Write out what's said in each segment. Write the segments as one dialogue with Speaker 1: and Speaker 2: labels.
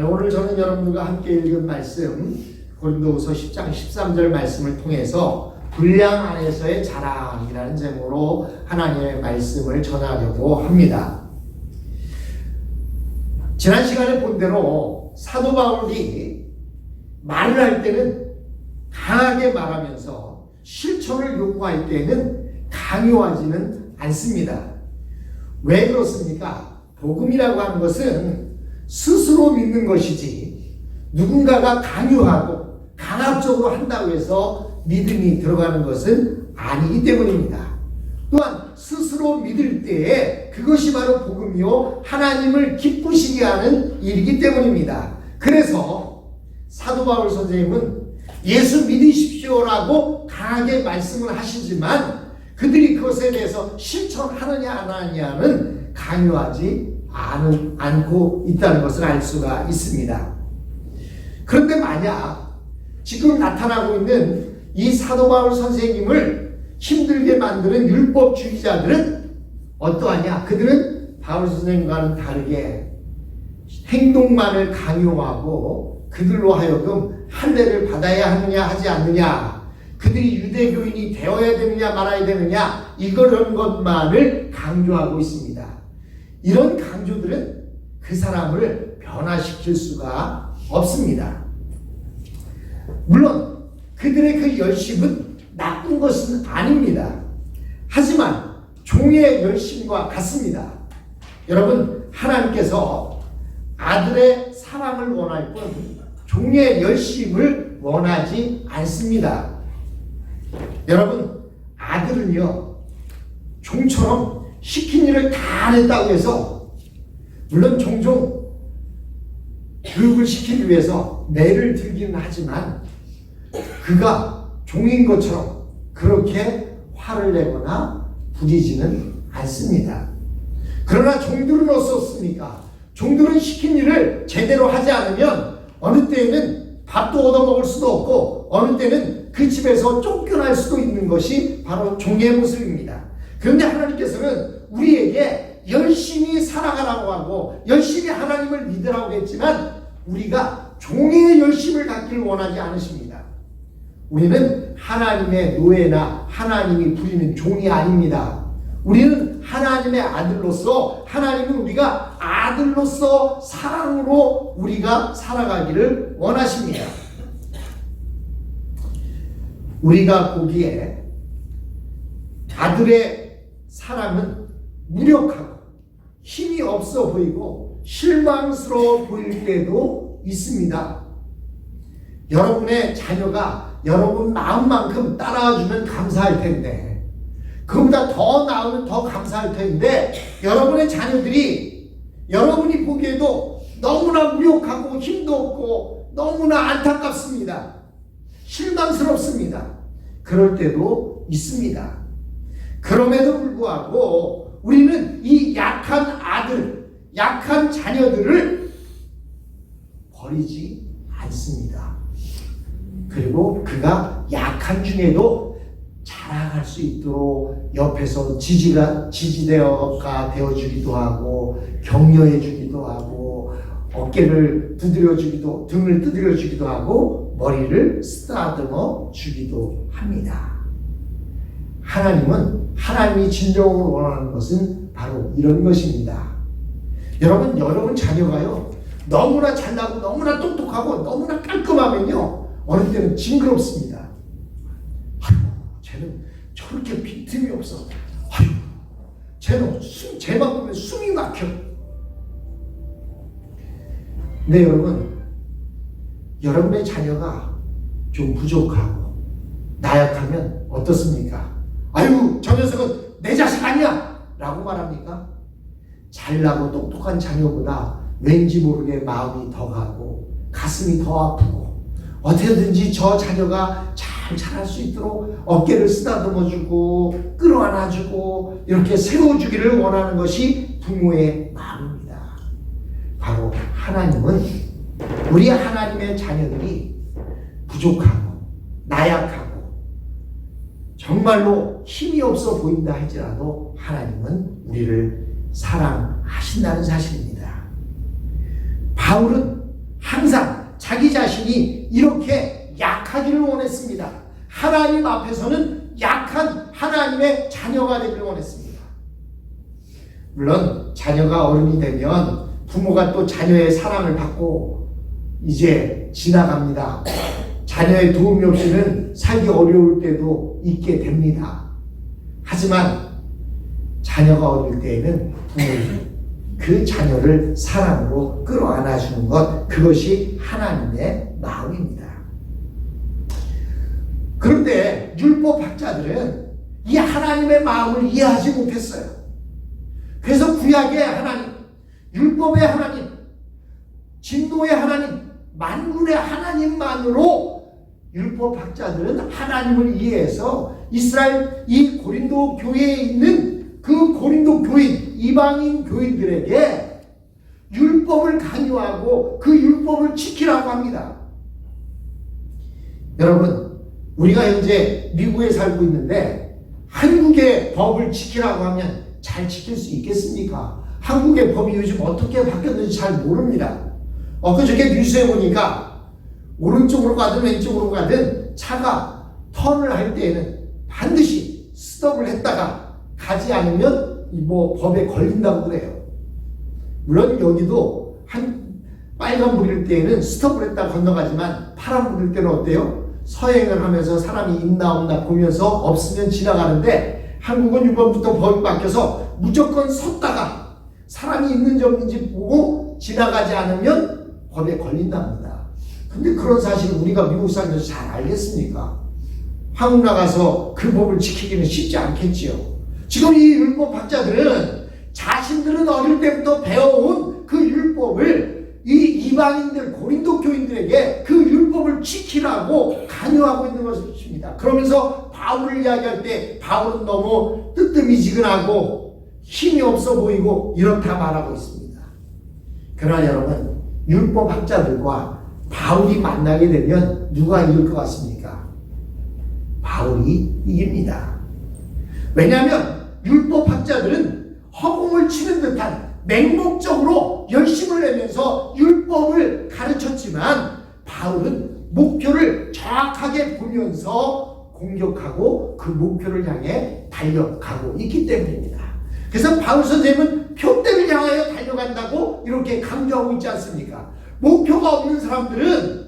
Speaker 1: 오늘 저는 여러분들과 함께 읽은 말씀 고린도후서 10장 13절 말씀을 통해서 분량 안에서의 자랑이라는 제목으로 하나님의 말씀을 전하려고 합니다. 지난 시간에 본 대로 사도 바울이 말을 할 때는 강하게 말하면서 실천을 요구할 때는 강요하지는 않습니다. 왜 그렇습니까? 복음이라고 하는 것은 스스로 믿는 것이지 누군가가 강요하고 강압적으로 한다고 해서 믿음이 들어가는 것은 아니기 때문입니다. 또한 스스로 믿을 때에 그것이 바로 복음이요 하나님을 기쁘시게 하는 일이기 때문입니다. 그래서 사도 바울 선생님은 예수 믿으십시오라고 강하게 말씀을 하시지만 그들이 그것에 대해서 실천하느냐 안 하느냐는 강요하지 않고 있다는 것을 알 수가 있습니다. 그런데 만약 지금 나타나고 있는 이 사도 바울 선생님을 힘들게 만드는 율법주의자들은 어떠하냐? 그들은 바울 선생님과는 다르게 행동만을 강요하고 그들로 하여금 할례를 받아야 하느냐 하지 않느냐, 그들이 유대교인이 되어야 되느냐 말아야 되느냐 이런 것만을 강조하고 있습니다. 이런 강조들은 그 사람을 변화시킬 수가 없습니다. 물론 그들의 그 열심은 나쁜 것은 아닙니다. 하지만 종의 열심과 같습니다. 여러분, 하나님께서 아들의 사랑을 원할 뿐 종의 열심을 원하지 않습니다. 여러분, 아들은요 종처럼 시킨 일을 다 했다고 해서, 물론 종종 교육을 시키기 위해서 매를 들기는 하지만 그가 종인 것처럼 그렇게 화를 내거나 부리지는 않습니다. 그러나 종들은 어떻습니까? 종들은 시킨 일을 제대로 하지 않으면 어느 때에는 밥도 얻어먹을 수도 없고 어느 때는 그 집에서 쫓겨날 수도 있는 것이 바로 종의 모습입니다. 그런데 하나님께서는 우리에게 열심히 살아가라고 하고 열심히 하나님을 믿으라고 했지만 우리가 종의 열심을 갖기를 원하지 않으십니다. 우리는 하나님의 노예나 하나님이 부리는 종이 아닙니다. 우리는 하나님의 아들로서, 하나님은 우리가 아들로서 사랑으로 우리가 살아가기를 원하십니다. 우리가 보기에 아들의 사랑은 무력하고 힘이 없어 보이고 실망스러워 보일 때도 있습니다. 여러분의 자녀가 여러분 마음만큼 따라와주면 감사할 텐데, 그보다 더 나으면 더 감사할 텐데, 여러분의 자녀들이 여러분이 보기에도 너무나 무력하고 힘도 없고 너무나 안타깝습니다. 실망스럽습니다. 그럴 때도 있습니다. 그럼에도 불구하고 우리는 이 약한 아들, 약한 자녀들을 버리지 않습니다. 그리고 그가 약한 중에도 자랑할 수 있도록 옆에서 지지대가 되어주기도 하고 격려해주기도 하고 어깨를 두드려주기도, 등을 두드려주기도 하고 머리를 쓰다듬어 주기도 합니다. 하나님은, 하나님이 진정으로 원하는 것은 바로 이런 것입니다. 여러분 자녀가요 너무나 잘나고 너무나 똑똑하고 너무나 깔끔하면요 어느 때는 징그럽습니다. 아유, 쟤는 저렇게 빈틈이 없어. 아유, 쟤는 쟤만 보면 숨이 막혀. 네, 여러분의 자녀가 좀 부족하고 나약하면 어떻습니까? 아유, 저 녀석은 내 자식 아니야! 라고 말합니까? 잘나고 똑똑한 자녀보다 왠지 모르게 마음이 더 가고 가슴이 더 아프고 어떻게든지 저 자녀가 잘 자랄 수 있도록 어깨를 쓰다듬어주고 끌어안아주고 이렇게 세워주기를 원하는 것이 부모의 마음입니다. 바로 하나님은 우리 하나님의 자녀들이 부족하고 나약하고 정말로 힘이 없어 보인다 할지라도 하나님은 우리를 사랑하신다는 사실입니다. 바울은 자신이 이렇게 약하기를 원했습니다. 하나님 앞에서는 약한 하나님의 자녀가 되기를 원했습니다. 물론 자녀가 어른이 되면 부모가 또 자녀의 사랑을 받고 이제 지나갑니다. 자녀의 도움이 없이는 살기 어려울 때도 있게 됩니다. 하지만 자녀가 어릴 때에는 부모는 그 자녀를 사랑으로 끌어안아주는 것, 그것이 하나님의 마음입니다. 그런데 율법학자들은 이 하나님의 마음을 이해하지 못했어요. 그래서 구약의 하나님, 율법의 하나님, 진노의 하나님, 만군의 하나님만으로 율법학자들은 하나님을 이해해서 이스라엘 이 고린도 교회에 있는 그 고린도 교인, 이방인 교인들에게 율법을 강요하고 그 율법을 지키라고 합니다. 여러분, 우리가 현재 미국에 살고 있는데 한국의 법을 지키라고 하면 잘 지킬 수 있겠습니까? 한국의 법이 요즘 어떻게 바뀌었는지 잘 모릅니다. 그저께 뉴스에 보니까 오른쪽으로 가든 왼쪽으로 가든 차가 턴을 할 때에는 반드시 스톱을 했다가 가지 않으면 법에 걸린다고 그래요. 물론 여기도 한 빨간불일 때에는 스톱을 했다 건너가지만 파란불일 때는 어때요? 서행을 하면서 사람이 있나 없나 보면서 없으면 지나가는데 한국은 이번부터 법이 바뀌어서 무조건 섰다가 사람이 있는지 없는지 보고 지나가지 않으면 법에 걸린답니다. 근데 그런 사실을 우리가 미국 사람들 잘 알겠습니까? 한국 나가서 그 법을 지키기는 쉽지 않겠지요. 지금 이 율법학자들은 자신들은 어릴 때부터 배워온 그 율법을 이 이방인들, 고린도 교인들에게 그 율법을 지키라고 강요하고 있는 것입니다. 그러면서 바울을 이야기할 때 바울은 너무 뜨뜻미지근하고 힘이 없어 보이고 이렇다 말하고 있습니다. 그러나 여러분, 율법학자들과 바울이 만나게 되면 누가 이길 것 같습니까? 바울이 이깁니다. 왜냐하면 율법학자들은 허공을 치는 듯한 맹목적으로 열심을 내면서 율법을 가르쳤지만 바울은 목표를 정확하게 보면서 공격하고 그 목표를 향해 달려가고 있기 때문입니다. 그래서 바울 선생님은 표대를 향하여 달려간다고 이렇게 강조하고 있지 않습니까? 목표가 없는 사람들은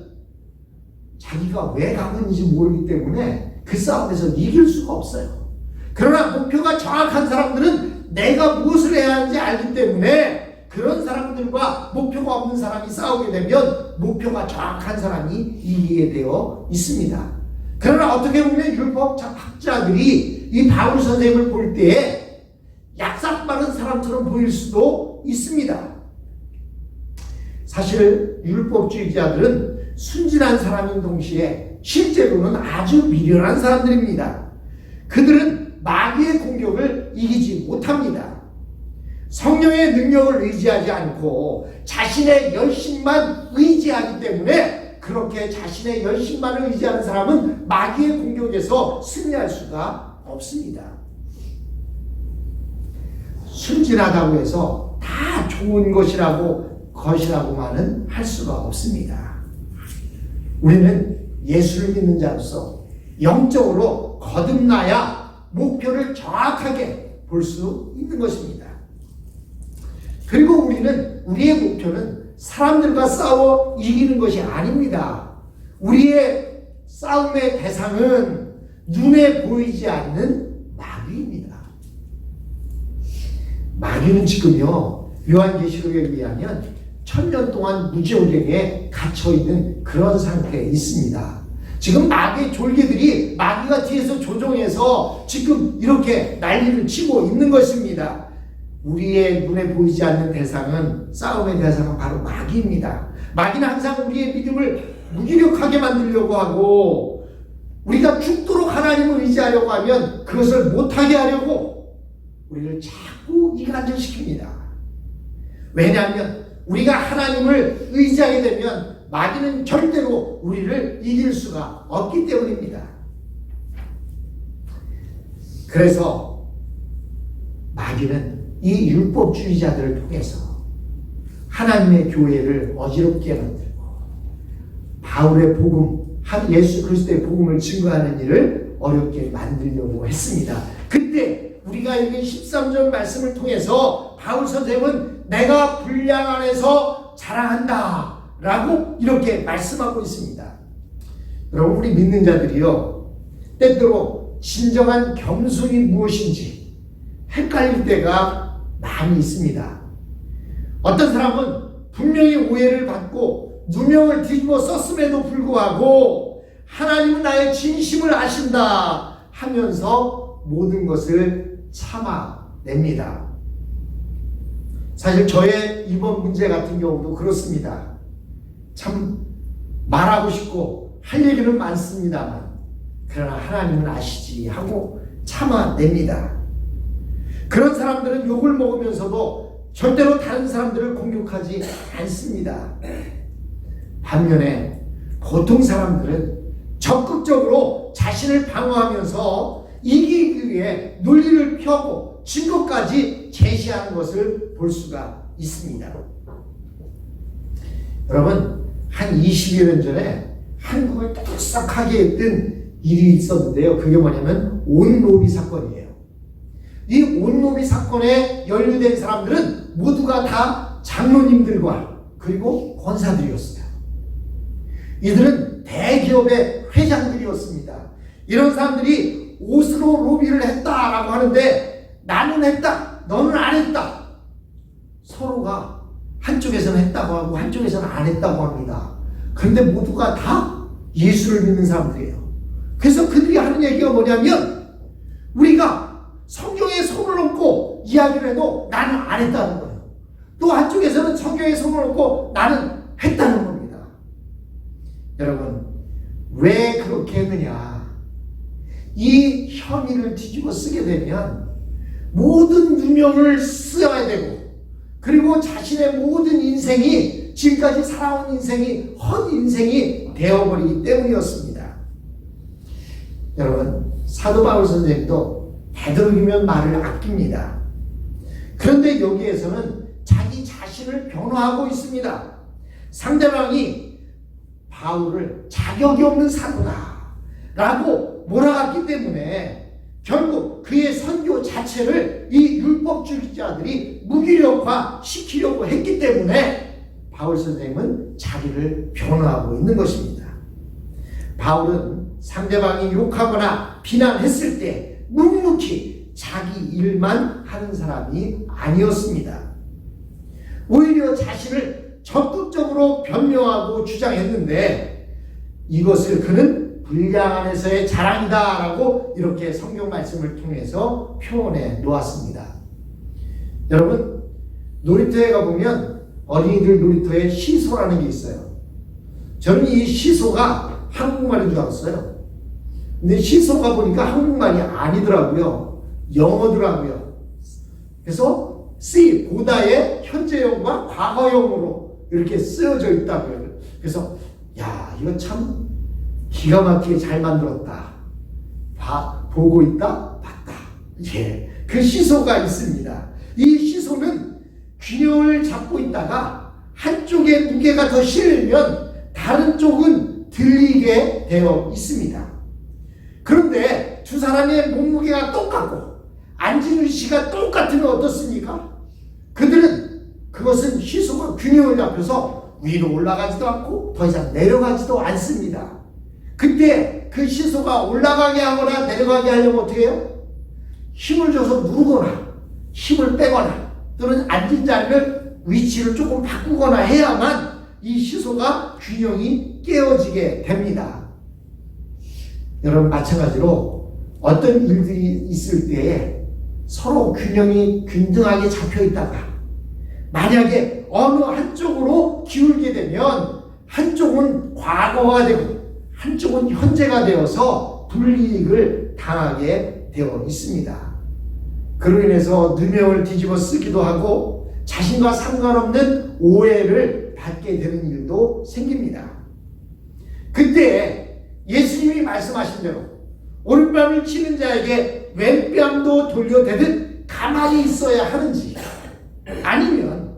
Speaker 1: 자기가 왜 가고 있는지 모르기 때문에 그 싸움에서 이길 수가 없어요. 그러나 목표가 정확한 사람들은 내가 무엇을 해야 하는지 알기 때문에 그런 사람들과 목표가 없는 사람이 싸우게 되면 목표가 정확한 사람이 이기게 되어 있습니다. 그러나 어떻게 보면 율법학자들이 이 바울 선생님을 볼 때에 약삭빠른 사람처럼 보일 수도 있습니다. 사실 율법주의자들은 순진한 사람인 동시에 실제로는 아주 미련한 사람들입니다. 그들은 마귀의 공격을 이기지 못합니다. 성령의 능력을 의지하지 않고 자신의 열심만 의지하기 때문에 그렇게 자신의 열심만을 의지하는 사람은 마귀의 공격에서 승리할 수가 없습니다. 순진하다고 해서 다 좋은 것이라고만은 할 수가 없습니다. 우리는 예수를 믿는 자로서 영적으로 거듭나야 목표를 정확하게 볼 수 있는 것입니다. 그리고 우리의 목표는 사람들과 싸워 이기는 것이 아닙니다. 우리의 싸움의 대상은 눈에 보이지 않는 마귀입니다. 마귀는 지금요, 요한계시록에 의하면 1000년 동안 무지오경에 갇혀있는 그런 상태에 있습니다. 지금 마귀의 졸개들이 마귀가 뒤에서 조종해서 지금 이렇게 난리를 치고 있는 것입니다. 우리의 눈에 보이지 않는 대상은, 싸움의 대상은 바로 마귀입니다. 마귀는 항상 우리의 믿음을 무기력하게 만들려고 하고 우리가 죽도록 하나님을 의지하려고 하면 그것을 못하게 하려고 우리를 자꾸 이간질시킵니다. 왜냐하면 우리가 하나님을 의지하게 되면 마귀는 절대로 우리를 이길 수가 없기 때문입니다. 그래서 마귀는 이 율법주의자들을 통해서 하나님의 교회를 어지럽게 만들고 바울의 복음, 한 예수 그리스도의 복음을 증거하는 일을 어렵게 만들려고 했습니다. 그때 우리가 읽은 13절 말씀을 통해서 바울 선생은 내가 분량 안에서 자랑한다 라고 이렇게 말씀하고 있습니다. 여러분, 우리 믿는 자들이요, 때때로 진정한 겸손이 무엇인지 헷갈릴 때가 많이 있습니다. 어떤 사람은 분명히 오해를 받고 누명을 뒤집어 썼음에도 불구하고 하나님은 나의 진심을 아신다 하면서 모든 것을 참아냅니다. 사실 저의 이번 문제 같은 경우도 그렇습니다. 참 말하고 싶고 할 얘기는 많습니다만 그러나 하나님은 아시지 하고 참아냅니다. 그런 사람들은 욕을 먹으면서도 절대로 다른 사람들을 공격하지 않습니다. 반면에 보통 사람들은 적극적으로 자신을 방어하면서 이기기 위해 논리를 펴고 증거까지 제시하는 것을 볼 수가 있습니다. 여러분, 한 20여 년 전에 한국을 떠들썩하게 했던 일이 있었는데요. 그게 뭐냐면 온로비 사건이에요. 이 온로비 사건에 연루된 사람들은 모두가 다 장로님들과 그리고 권사들이었어요. 이들은 대기업의 회장들이었습니다. 이런 사람들이 옷으로 로비를 했다라고 하는데 나는 했다, 너는 안 했다. 서로가 한쪽에서는 했다고 하고 한쪽에서는 안 했다고 합니다. 그런데 모두가 다 예수를 믿는 사람들이에요. 그래서 그들이 하는 얘기가 뭐냐면 우리가 성경에 손을 얹고 이야기를 해도 나는 안 했다는 거예요. 또 한쪽에서는 성경에 손을 얹고 나는 했다는 겁니다. 여러분, 왜 그렇게 했느냐? 이 혐의를 뒤집어 쓰게 되면 모든 누명을 써야 되고 그리고 자신의 모든 인생이 지금까지 살아온 인생이 헛 인생이 되어버리기 때문이었습니다. 여러분, 사도 바울 선생님도 되도록이면 말을 아낍니다. 그런데 여기에서는 자기 자신을 변호하고 있습니다. 상대방이 바울을 자격이 없는 사도다 라고 몰아갔기 때문에 결국 그의 선교 자체를 이 율법주의자들이 무기력화시키려고 했기 때문에 바울 선생님은 자기를 변호하고 있는 것입니다. 바울은 상대방이 욕하거나 비난했을 때 묵묵히 자기 일만 하는 사람이 아니었습니다. 오히려 자신을 적극적으로 변명하고 주장했는데 이것을 그는 분량 안에서의 자랑이다라고 이렇게 성경 말씀을 통해서 표현해 놓았습니다. 여러분, 놀이터에 가보면 어린이들 놀이터에 시소라는 게 있어요. 저는 이 시소가 한국말인 줄 알았어요. 근데 시소가 보니까 한국말이 아니더라고요. 영어더라고요. 그래서 see, 보다의 현재형과 과거형으로 이렇게 쓰여져 있다고요. 그래서 야, 이거 참 기가 막히게 잘 만들었다. 보고 있다, 봤다. 예, 그 시소가 있습니다. 이 시소는 균형을 잡고 있다가 한쪽에 무게가 더 실리면 다른 쪽은 들리게 되어 있습니다. 그런데 두 사람의 몸무게가 똑같고 앉은 위치가 똑같으면 어떻습니까? 그들은 그것은 시소가 균형을 잡혀서 위로 올라가지도 않고 더 이상 내려가지도 않습니다. 그때 그 시소가 올라가게 하거나 내려가게 하려면 어떻게 해요? 힘을 줘서 누르거나 힘을 빼거나 또는 앉은 자리를 위치를 조금 바꾸거나 해야만 이 시소가 균형이 깨어지게 됩니다. 여러분, 마찬가지로 어떤 일들이 있을 때에 서로 균형이 균등하게 잡혀 있다가 만약에 어느 한쪽으로 기울게 되면 한쪽은 과거가 되고 한쪽은 현재가 되어서 불이익을 당하게 되어 있습니다. 그로 인해서 누명을 뒤집어 쓰기도 하고 자신과 상관없는 오해를 받게 되는 일도 생깁니다. 그때 예수님이 말씀하신 대로 오른뺨을 치는 자에게 왼뺨도 돌려대듯 가만히 있어야 하는지 아니면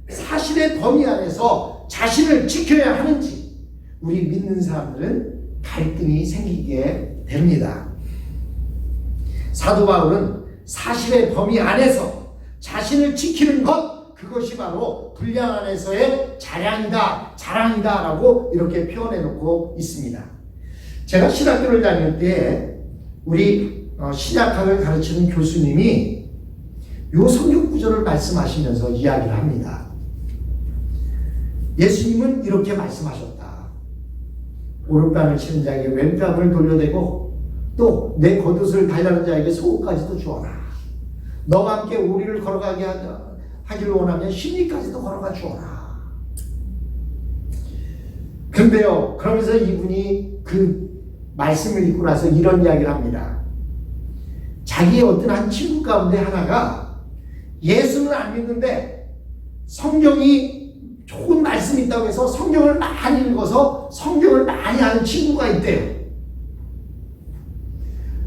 Speaker 1: 사실의 범위 안에서 자신을 지켜야 하는지 우리 믿는 사람들은 갈등이 생기게 됩니다. 사도 바울은 사실의 범위 안에서 자신을 지키는 것, 그것이 바로 분량 안에서의 자랑이다 라고 이렇게 표현해 놓고 있습니다. 제가 신학교를 다닐 때 우리 신약학을 가르치는 교수님이 요 성경 구절을 말씀하시면서 이야기를 합니다. 예수님은 이렇게 말씀하셨다. 오른뺨을 치는 자에게 왼뺨을 돌려대고 또 내 겉옷을 달라는 자에게 속옷까지도 주어라. 너와 함께 우리를 걸어가게 하기를 원하면 심리까지도 걸어가 주어라. 근데요, 그러면서 이분이 그 말씀을 읽고 나서 이런 이야기를 합니다. 자기의 어떤 한 친구 가운데 하나가 예수는 안 믿는데 성경이 좋은 말씀이 있다고 해서 성경을 많이 읽어서 성경을 많이 아는 친구가 있대요.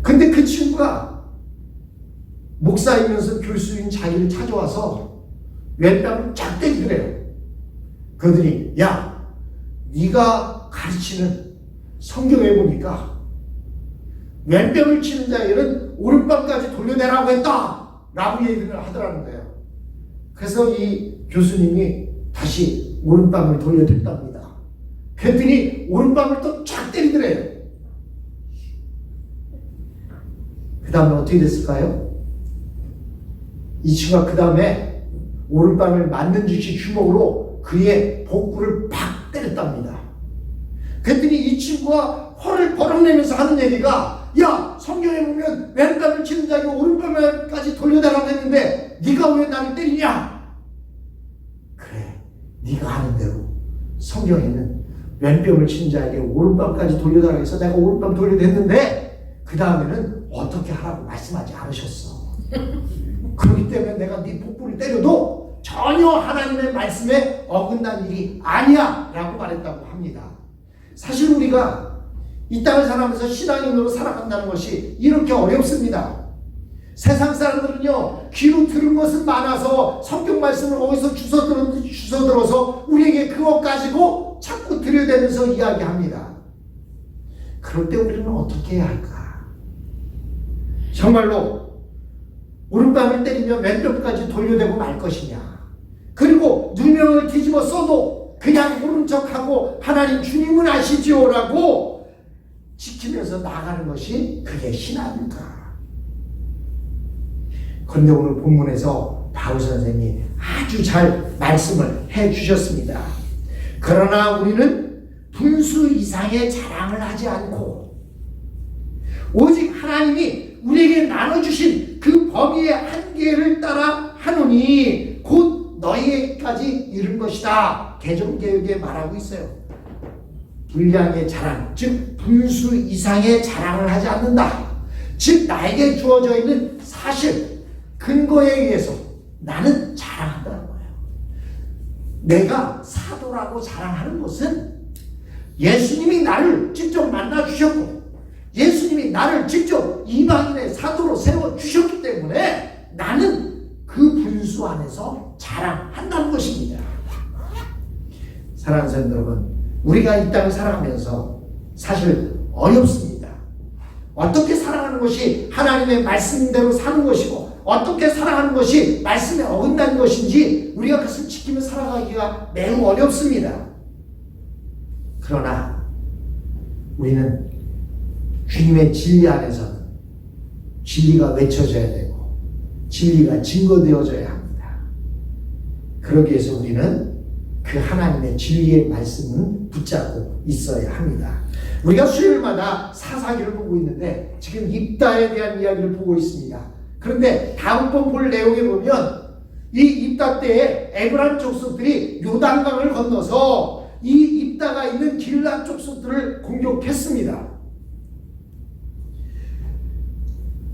Speaker 1: 근데 그 친구가 목사이면서 교수인 자기를 찾아와서 왼뺨을 쫙 때리더래요. 그들이 야, 네가 가르치는 성경에 보니까 왼뺨을 치는 자에게는 오른뺨까지 돌려내라고 했다 라고 얘기를 하더라는 거예요. 그래서 이 교수님이 다시 오른뺨을 돌려댔답니다. 그랬더니 오른뺨을 또 쫙 때리더래요. 그 다음에 어떻게 됐을까요? 이 친구가 그 다음에 오른뺨을 맞는 듯이 주먹으로 그의 복부를 팍 때렸답니다. 그랬더니 이 친구가 화를 버럭내면서 하는 얘기가 야, 성경에 보면 왼뺨을 치는 자에게 오른뺨까지 돌려달라고 했는데 네가 왜 나를 때리냐? 그래, 네가 하는 대로 성경에는 왼뺨을 치는 자에게 오른뺨까지 돌려달라고 해서 내가 오른뺨 돌려댔는데 그 다음에는 어떻게 하라고 말씀하지 않으셨어. 그렇기 때문에 내가 네 복부를 때려도 전혀 하나님의 말씀에 어긋난 일이 아니야 라고 말했다고 합니다. 사실 우리가 이 땅을 살아가면서 신앙인으로 살아간다는 것이 이렇게 어렵습니다. 세상 사람들은요, 귀로 들은 것은 많아서 성경 말씀을 어디서 주워들어서 우리에게 그것 가지고 자꾸 들여대면서 이야기합니다. 그럴 때 우리는 어떻게 해야 할까? 정말로 오른뺨을 때리면 왼쪽까지 돌려대고 말 것이냐? 그리고 누명을 뒤집어 써도 그냥 모른 척하고 하나님 주님은 아시지요라고 지키면서 나가는 것이 그게 신앙일까? 그런데 오늘 본문에서 바울 선생님이 아주 잘 말씀을 해 주셨습니다. 그러나 우리는 분수 이상의 자랑을 하지 않고 오직 하나님이 우리에게 나눠주신 그 범위의 한계를 따라 하노니 곧 너희에게까지 이른 것이다. 개정개혁에 말하고 있어요. 분량의 자랑, 즉 분수 이상의 자랑을 하지 않는다. 즉 나에게 주어져 있는 사실, 근거에 의해서 나는 자랑한다는 거예요. 내가 사도라고 자랑하는 것은 예수님이 나를 직접 만나주셨고 예수님이 나를 직접 이방인의 사도로 세워주셨기 때문에 나는 그 분수 안에서 자랑한다는 것입니다. 사랑하는 사람 여러분, 우리가 이 땅을 살아가면서 사실 어렵습니다. 어떻게 살아가는 것이 하나님의 말씀대로 사는 것이고 어떻게 살아가는 것이 말씀에 어긋난 것인지 우리가 그것을 지키며 살아가기가 매우 어렵습니다. 그러나 우리는 주님의 진리 안에서는 진리가 외쳐져야 되고 진리가 증거되어져야 합니다. 그러기 위해서 우리는 그 하나님의 진리의 말씀은 붙잡고 있어야 합니다. 우리가 수요일마다 사사기를 보고 있는데 지금 입다에 대한 이야기를 보고 있습니다. 그런데 다음번 볼 내용에 보면 이 입다 때에 에브라임 족속들이 요단강을 건너서 이 입다가 있는 길앗 족속들을 공격했습니다.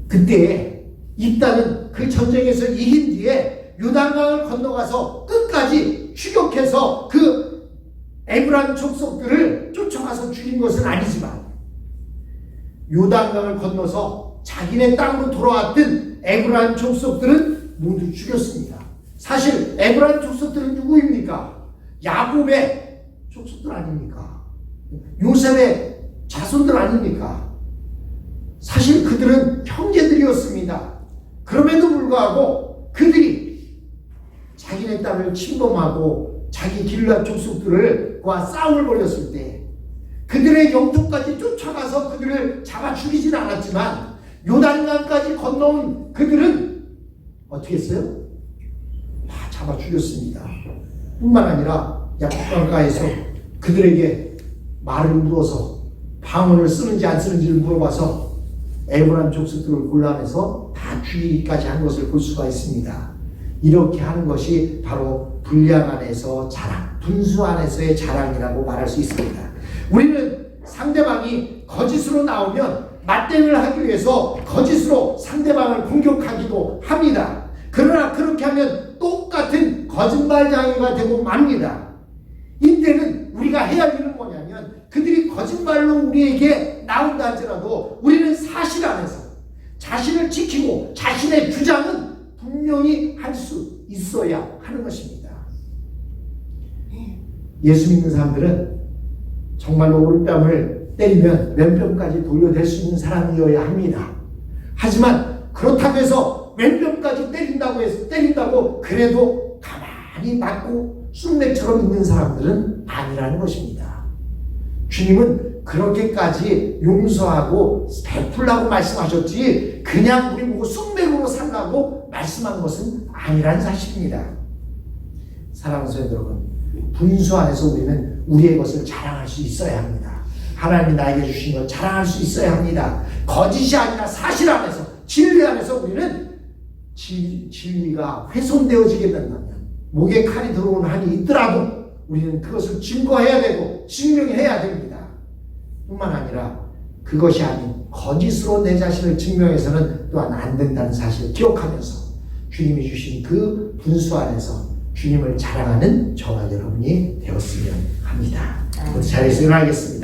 Speaker 1: 그때 입다는 그 전쟁에서 이긴 뒤에 요단강을 건너가서 끝까지 추격해서 그 에브라임 족속들을 쫓아가서 죽인 것은 아니지만 요단강을 건너서 자기네 땅으로 돌아왔던 에브라임 족속들은 모두 죽였습니다. 사실 에브라임 족속들은 누구입니까? 야곱의 족속들 아닙니까? 요셉의 자손들 아닙니까? 사실 그들은 형제들이었습니다. 그럼에도 불구하고 그들이 자기네 땅을 침범하고 자기 길앗 족속들과 싸움을 벌였을 때 그들의 영토까지 쫓아가서 그들을 잡아 죽이진 않았지만 요단강까지 건너온 그들은 어떻게 했어요? 다 잡아 죽였습니다. 뿐만 아니라 야복강가에서 그들에게 말을 물어서 방언을 쓰는지 안 쓰는지를 물어봐서 에브라임 족속들을 골라내서 다 죽이기까지 한 것을 볼 수가 있습니다. 이렇게 하는 것이 바로 분량 안에서 자랑, 분수 안에서의 자랑이라고 말할 수 있습니다. 우리는 상대방이 거짓으로 나오면 맞대응을 하기 위해서 거짓으로 상대방을 공격하기도 합니다. 그러나 그렇게 하면 똑같은 거짓말장애가 되고 맙니다. 이때는 우리가 해야 할 일은 뭐냐면 그들이 거짓말로 우리에게 나온다 할지라도 우리는 사실 안에서 자신을 지키고 자신의 주장은 분명히 할 수 있어야 하는 것입니다. 예수 믿는 사람들은 정말로 오른뺨을 때리면 왼뺨까지 돌려댈 수 있는 사람이어야 합니다. 하지만 그렇다고 해서 왼뺨까지 때린다고 그래도 가만히 맞고 쑥맥처럼 있는 사람들은 아니라는 것입니다. 주님은 그렇게까지 용서하고 베풀라고 말씀하셨지 그냥 우리 보고 쑥맥으로 살라고 말씀한 것은 아니라는 사실입니다. 사랑하는 성도 여러분, 분수 안에서 우리는 우리의 것을 자랑할 수 있어야 합니다. 하나님이 나에게 주신 걸 자랑할 수 있어야 합니다. 거짓이 아니라 사실 안에서, 진리 안에서 우리는 진리가 훼손되어지게 된다면 목에 칼이 들어오는 한이 있더라도 우리는 그것을 증거해야 되고 증명해야 됩니다. 뿐만 아니라 그것이 아닌 거짓으로 내 자신을 증명해서는 또한 안 된다는 사실을 기억하면서 주님이 주신 그 분수 안에서 주님을 자랑하는 저와 여러분이 되었으면 합니다. 모두 자리에서 일어나겠습니다.